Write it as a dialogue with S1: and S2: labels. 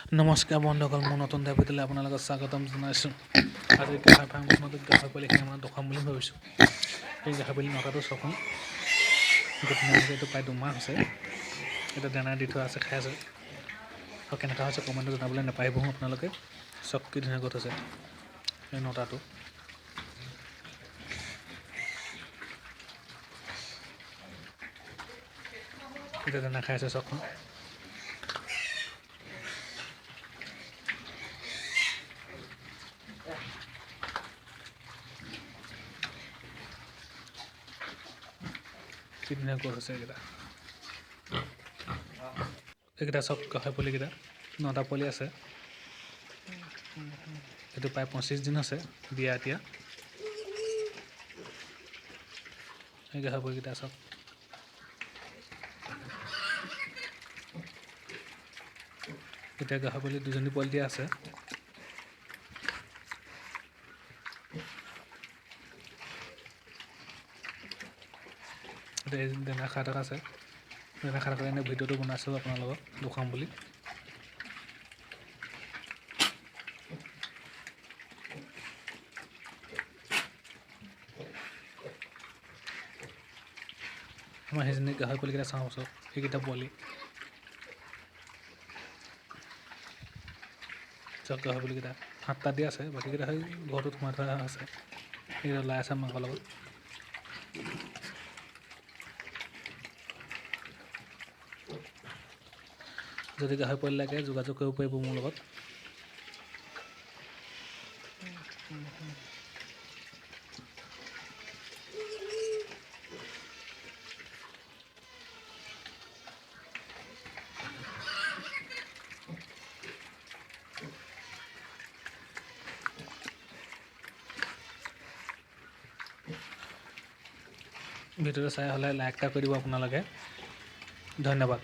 S1: নমস্কাৰ বন্ধুসকল, মোৰ নতুন ভিডিঅ'লৈ আপোনালোকক স্বাগতম জনাইছোঁ। আজি গাহৰি ফাৰ্মখনত গাহৰি পোৱালিখিনি আমাৰ দেখুৱাম বুলি ভাবিছোঁ। এই গাহৰি পোৱালি নটাটো চকোন গোটেই এইটো প্ৰায় 2 মাহ হৈছে। এতিয়া দানা দি থোৱা আছে, খাই আছে। আৰু কেনেকুৱা হৈছে কমেণ্টত জনাবলৈ নাপাহৰিব আপোনালোকে। চব কি ধুনীয়া গোট হৈছে এই নটাটো। এতিয়া দানা খাই আছে চকখন। কি ধুনীয়া গোট হৈছে এইকেইটা চব গাহৰি পোৱালিকেইটা 9টা পোৱালি আছে। এইটো প্ৰায় 25 দিন আছে দিয়া এতিয়া। এই গাহৰি পোৱালিকেইটা চব এতিয়া গাহৰি পোৱালি 2জনী পোৱালি দিয়া আছে। এতিয়া দানা খাই থকা আছে। দানা খাই থকা কাৰণে ভিডিঅ'টো বনাইছোঁ আপোনাৰ লগত দেখুৱাম বুলি। আমাৰ সেইজনী গাহৰি পোৱালিকেইটা চাওঁ চব। সেইকেইটা পোৱালি চব গাহৰি পোৱালিকেইটা 7টা দি আছে। বাকীকেইটা সেই ঘৰটোত সোমাই থোৱা আছে। সেইকেইটা ওলাই আছে মাকৰ লগত। যদি গাহৰি পোৱালি লাগে যোগাযোগ কৰিব পাৰিব মোৰ লগত। ভিডিঅ'টো চাই হ'লে লাইক এটা কৰি দিব আপোনালোকে। ধন্যবাদ।